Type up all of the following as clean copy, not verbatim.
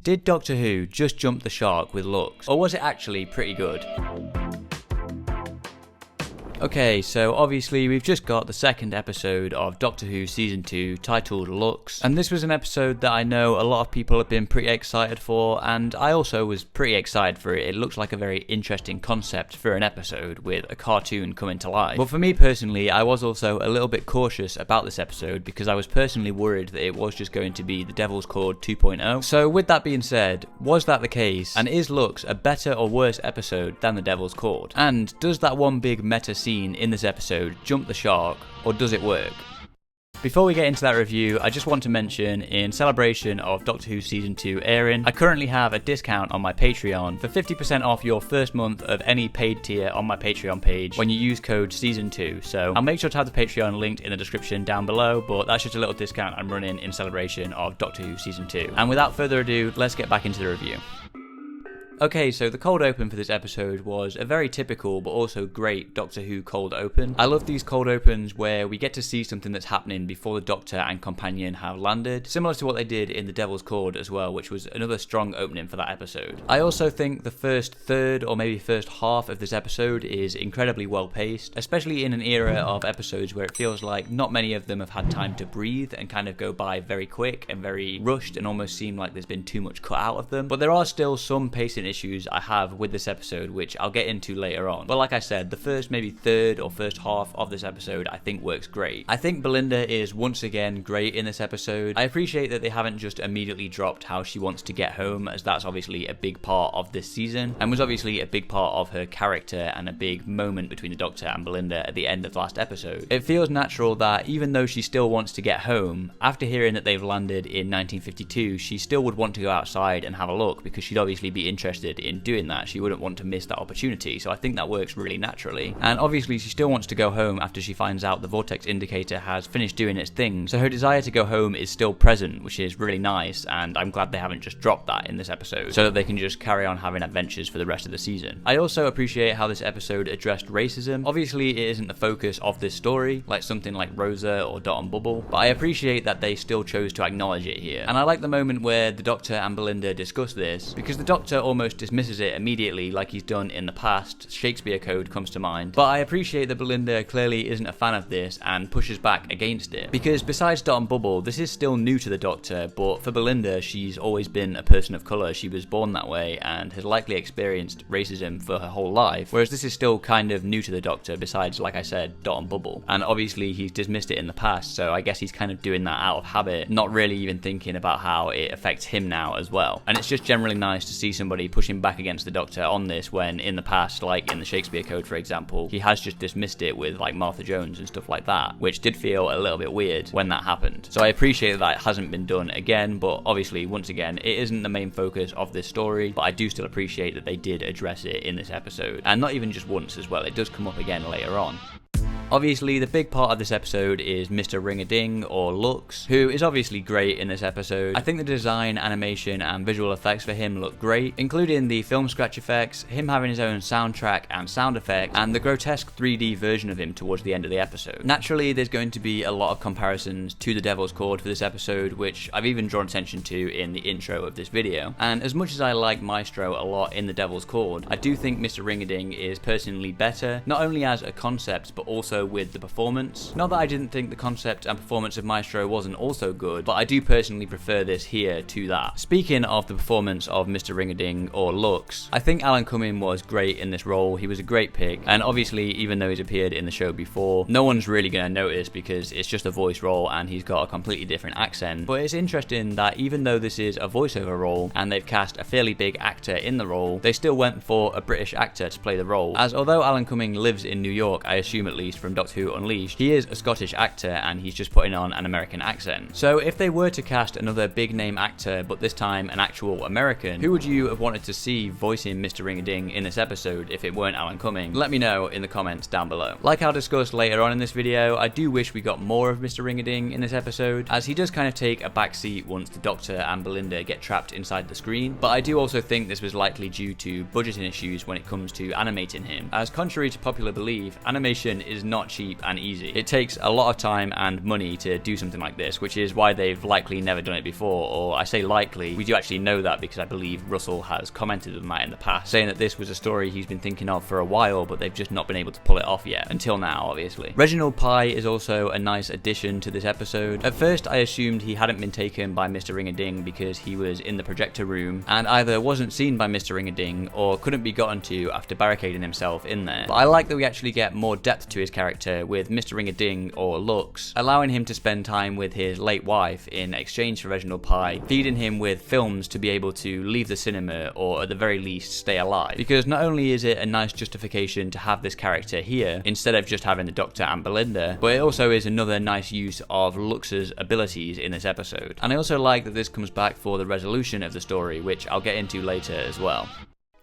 Did Doctor Who just jump the shark with looks, or was it actually pretty good? Okay, so obviously we've just got the second episode of Doctor Who Season 2 titled Lux, and this was an episode that I know a lot of people have been pretty excited for, and I also was pretty excited for it. It looks like a very interesting concept for an episode with a cartoon coming to life. But for me personally, I was also a little bit cautious about this episode because I was personally worried that it was just going to be The Devil's Cord 2.0. So with that being said, was that the case? And is Lux a better or worse episode than The Devil's Cord? And does that one big meta scene in this episode jump the shark, or does it work? Before we get into that review, I just want to mention, in celebration of Doctor Who Season 2 airing, I currently have a discount on my Patreon for 50% off your first month of any paid tier on my Patreon page when you use code Season2. So I'll make sure to have the Patreon linked in the description down below, but that's just a little discount I'm running in celebration of Doctor Who Season 2. And without further ado, let's get back into the review. Okay, so the cold open for this episode was a very typical but also great Doctor Who cold open. I love these cold opens where we get to see something that's happening before the Doctor and companion have landed, similar to what they did in The Devil's Cord as well, which was another strong opening for that episode. I also think the first third or maybe first half of this episode is incredibly well paced, especially in an era of episodes where it feels like not many of them have had time to breathe and kind of go by very quick and very rushed and almost seem like there's been too much cut out of them. But there are still some pacing issues I have with this episode, which I'll get into later on. But like I said, the first maybe third or first half of this episode I think works great. I think Belinda is once again great in this episode. I appreciate that they haven't just immediately dropped how she wants to get home, as that's obviously a big part of this season and was obviously a big part of her character and a big moment between the Doctor and Belinda at the end of the last episode. It feels natural that even though she still wants to get home, after hearing that they've landed in 1952, she still would want to go outside and have a look because she'd obviously be interested in doing that. She wouldn't want to miss that opportunity, so I think that works really naturally. And obviously she still wants to go home after she finds out the vortex indicator has finished doing its thing, so her desire to go home is still present, which is really nice, and I'm glad they haven't just dropped that in this episode so that they can just carry on having adventures for the rest of the season. I also appreciate how this episode addressed racism. Obviously it isn't the focus of this story like something like Rosa or Dot and Bubble, but I appreciate that they still chose to acknowledge it here. And I like the moment where the Doctor and Belinda discuss this, because the Doctor almost dismisses it immediately like he's done in the past. Shakespeare Code comes to mind. But I appreciate that Belinda clearly isn't a fan of this and pushes back against it, because besides Dot and Bubble, this is still new to the Doctor, but for Belinda, she's always been a person of colour. She was born that way and has likely experienced racism for her whole life, whereas this is still kind of new to the Doctor, besides, like I said, Dot and Bubble. And obviously he's dismissed it in the past, so I guess he's kind of doing that out of habit, not really even thinking about how it affects him now as well. And it's just generally nice to see somebody pushing back against the Doctor on this, when in the past, like in the Shakespeare Code for example, he has just dismissed it with like Martha Jones and stuff like that, which did feel a little bit weird when that happened. So I appreciate that it hasn't been done again, but obviously once again it isn't the main focus of this story, but I do still appreciate that they did address it in this episode, and not even just once as well, it does come up again later on. Obviously, the big part of this episode is Mr. Ring-a-Ding, or Lux, who is obviously great in this episode. I think the design, animation, and visual effects for him look great, including the film scratch effects, him having his own soundtrack and sound effects, and the grotesque 3D version of him towards the end of the episode. Naturally, there's going to be a lot of comparisons to The Devil's Cord for this episode, which I've even drawn attention to in the intro of this video. And as much as I like Maestro a lot in The Devil's Cord, I do think Mr. Ring-a-Ding is personally better, not only as a concept, but also with the performance. Not that I didn't think the concept and performance of Maestro wasn't also good, but I do personally prefer this here to that. Speaking of the performance of Mr. Ring-a-Ding, or Lux, I think Alan Cumming was great in this role. He was a great pick, and obviously even though he's appeared in the show before, no one's really going to notice because it's just a voice role and he's got a completely different accent. But it's interesting that even though this is a voiceover role and they've cast a fairly big actor in the role, they still went for a British actor to play the role, as although Alan Cumming lives in New York, I assume at least from Doctor Who Unleashed, he is a Scottish actor and he's just putting on an American accent. So if they were to cast another big name actor, but this time an actual American, who would you have wanted to see voicing Mr. Ring-a-Ding in this episode if it weren't Alan Cumming? Let me know in the comments down below. Like I'll discuss later on in this video, I do wish we got more of Mr. Ring-a-Ding in this episode, as he does kind of take a backseat once the Doctor and Belinda get trapped inside the screen, but I do also think this was likely due to budgeting issues when it comes to animating him, as contrary to popular belief, animation is not not cheap and easy. It takes a lot of time and money to do something like this, which is why they've likely never done it before, or I say likely, we do actually know that because I believe Russell has commented on that in the past, saying that this was a story he's been thinking of for a while, but they've just not been able to pull it off yet, until now, obviously. Reginald Pye is also a nice addition to this episode. At first, I assumed he hadn't been taken by Mr. Ring-a-Ding because he was in the projector room, and either wasn't seen by Mr. Ring-a-Ding, or couldn't be gotten to after barricading himself in there. But I like that we actually get more depth to his character with Mr. Ring-a-Ding, or Lux, allowing him to spend time with his late wife in exchange for Reginald Pye, feeding him with films to be able to leave the cinema, or at the very least stay alive. Because not only is it a nice justification to have this character here, instead of just having the Doctor and Belinda, but it also is another nice use of Lux's abilities in this episode. And I also like that this comes back for the resolution of the story, which I'll get into later as well.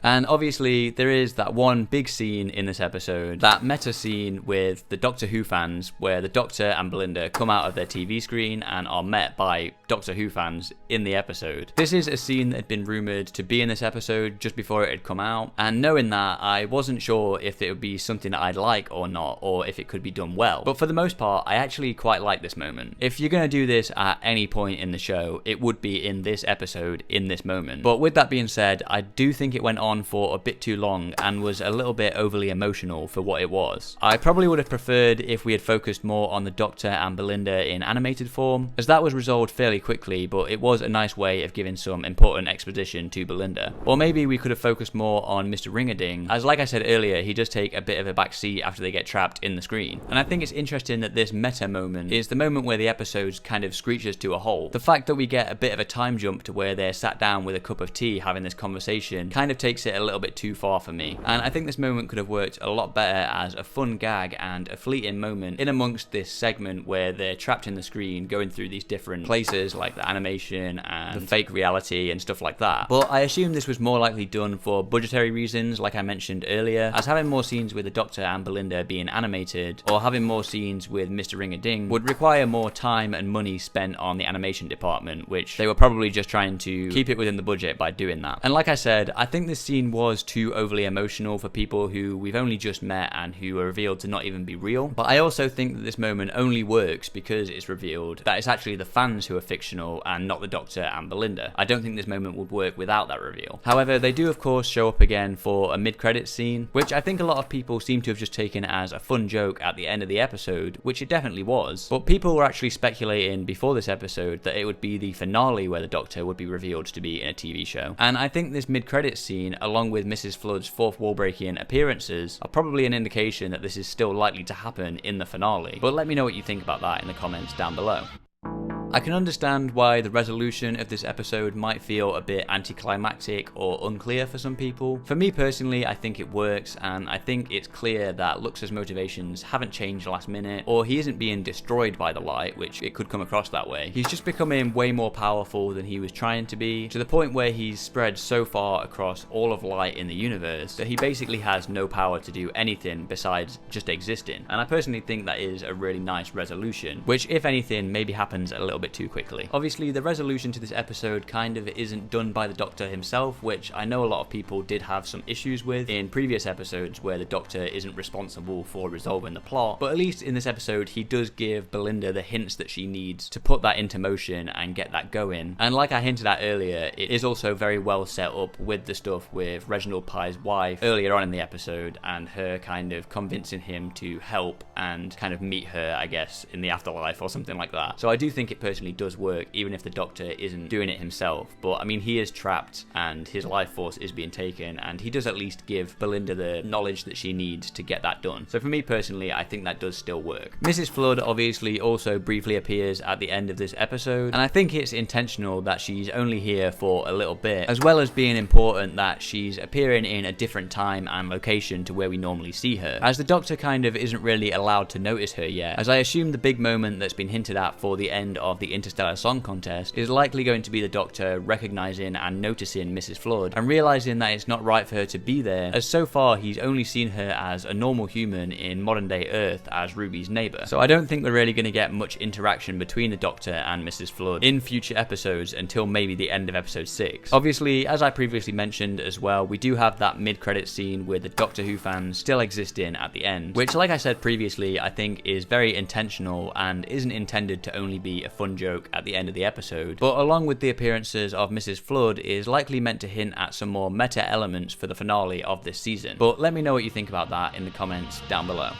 And obviously, there is that one big scene in this episode, that meta scene with the Doctor Who fans, where the Doctor and Belinda come out of their TV screen and are met by Doctor Who fans in the episode. This is a scene that had been rumoured to be in this episode just before it had come out, and knowing that, I wasn't sure if it would be something that I'd like or not, or if it could be done well. But for the most part, I actually quite like this moment. If you're going to do this at any point in the show, it would be in this episode, in this moment. But with that being said, I do think it went on for a bit too long and was a little bit overly emotional for what it was. I probably would have preferred if we had focused more on the Doctor and Belinda in animated form, as that was resolved fairly quickly, but it was a nice way of giving some important exposition to Belinda. Or maybe we could have focused more on Mr. Ring-a-Ding, as like I said earlier, he does take a bit of a back seat after they get trapped in the screen. And I think it's interesting that this meta moment is the moment where the episode kind of screeches to a halt. The fact that we get a bit of a time jump to where they're sat down with a cup of tea having this conversation kind of takes it a little bit too far for me, and I think this moment could have worked a lot better as a fun gag and a fleeting moment in amongst this segment where they're trapped in the screen going through these different places like the animation and the fake reality and stuff like that. But I assume this was more likely done for budgetary reasons, like I mentioned earlier, as having more scenes with the Doctor and Belinda being animated, or having more scenes with Mr. Ring-a-Ding, would require more time and money spent on the animation department, which they were probably just trying to keep it within the budget by doing that. And like I said, I think this scene was too overly emotional for people who we've only just met and who are revealed to not even be real. But I also think that this moment only works because it's revealed that it's actually the fans who are fictional and not the Doctor and Belinda. I don't think this moment would work without that reveal. However, they do of course show up again for a mid-credits scene, which I think a lot of people seem to have just taken as a fun joke at the end of the episode, which it definitely was. But people were actually speculating before this episode that it would be the finale where the Doctor would be revealed to be in a TV show. And I think this mid-credits scene, along with Mrs. Flood's fourth wall-breaking appearances, are probably an indication that this is still likely to happen in the finale. But let me know what you think about that in the comments down below. I can understand why the resolution of this episode might feel a bit anticlimactic or unclear for some people. For me personally, I think it works, and I think it's clear that Lux's motivations haven't changed last minute, or he isn't being destroyed by the light, which it could come across that way. He's just becoming way more powerful than he was trying to be, to the point where he's spread so far across all of light in the universe that he basically has no power to do anything besides just existing. And I personally think that is a really nice resolution, which if anything maybe happens a little bit too quickly. Obviously, the resolution to this episode kind of isn't done by the Doctor himself, which I know a lot of people did have some issues with in previous episodes where the Doctor isn't responsible for resolving the plot, but at least in this episode he does give Belinda the hints that she needs to put that into motion and get that going. And like I hinted at earlier, it is also very well set up with the stuff with Reginald Pye's wife earlier on in the episode and her kind of convincing him to help and kind of meet her, I guess, in the afterlife or something like that. So I do think it personally does work, even if the Doctor isn't doing it himself. But I mean, he is trapped and his life force is being taken, and he does at least give Belinda the knowledge that she needs to get that done. So for me personally, I think that does still work. Mrs. Flood obviously also briefly appears at the end of this episode, and I think it's intentional that she's only here for a little bit, as well as being important that she's appearing in a different time and location to where we normally see her, as the Doctor kind of isn't really allowed to notice her yet, as I assume the big moment that's been hinted at for the end of the Interstellar Song Contest is likely going to be the Doctor recognizing and noticing Mrs. Flood and realizing that it's not right for her to be there, as so far he's only seen her as a normal human in modern day Earth as Ruby's neighbour. So I don't think we're really going to get much interaction between the Doctor and Mrs. Flood in future episodes until maybe the end of episode 6. Obviously, as I previously mentioned as well, we do have that mid-credits scene with the Doctor Who fans still existing at the end, which, like I said previously, I think is very intentional and isn't intended to only be a fun joke at the end of the episode, but along with the appearances of Mrs. Flood is likely meant to hint at some more meta elements for the finale of this season. But let me know what you think about that in the comments down below.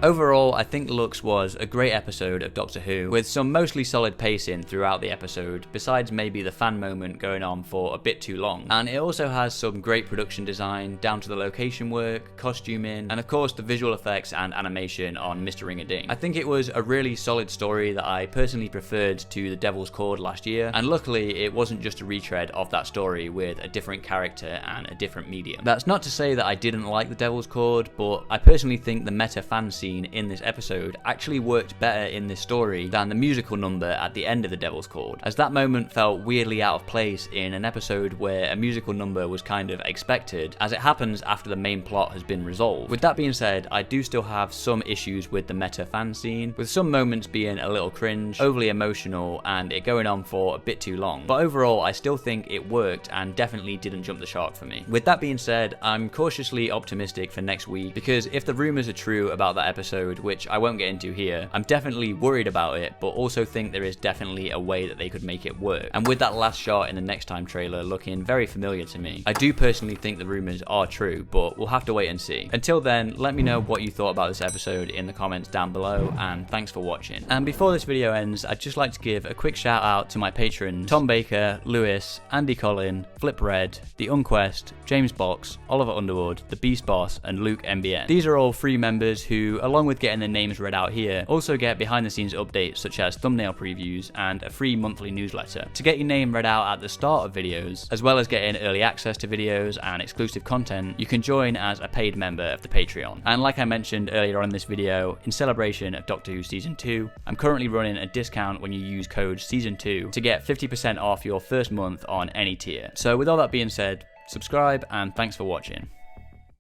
Overall, I think Lux was a great episode of Doctor Who, with some mostly solid pacing throughout the episode, besides maybe the fan moment going on for a bit too long. And it also has some great production design, down to the location work, costuming, and of course the visual effects and animation on Mr. Ring-a-Ding. I think it was a really solid story that I personally preferred to The Devil's Cord last year, and luckily it wasn't just a retread of that story with a different character and a different medium. That's not to say that I didn't like The Devil's Cord, but I personally think the meta fan scene in this episode actually worked better in this story than the musical number at the end of The Devil's Cord, as that moment felt weirdly out of place in an episode where a musical number was kind of expected, as it happens after the main plot has been resolved. With that being said, I do still have some issues with the meta fan scene, with some moments being a little cringe, overly emotional, and it going on for a bit too long. But overall, I still think it worked and definitely didn't jump the shark for me. With that being said, I'm cautiously optimistic for next week, because if the rumors are true about that episode, which I won't get into here, I'm definitely worried about it, but also think there is definitely a way that they could make it work. And with that last shot in the Next Time trailer looking very familiar to me, I do personally think the rumors are true, but we'll have to wait and see. Until then, let me know what you thought about this episode in the comments down below, and thanks for watching. And before this video ends, I'd just like to give a quick shout out to my patrons: Tom Baker, Lewis, Andy Collin, flippredd, theunquest, James Box, Oliver Underwood, TheBeastBoss, and LukeN.B.N. These are all free members who, along with getting their names read out here, also get behind the scenes updates such as thumbnail previews and a free monthly newsletter. To get your name read out at the start of videos, as well as getting early access to videos and exclusive content, you can join as a paid member of the Patreon. And like I mentioned earlier on in this video, in celebration of Doctor Who Season 2, I'm currently running a discount when you use code SEASON2 to get 50% off your first month on any tier. So with all that being said, subscribe and thanks for watching.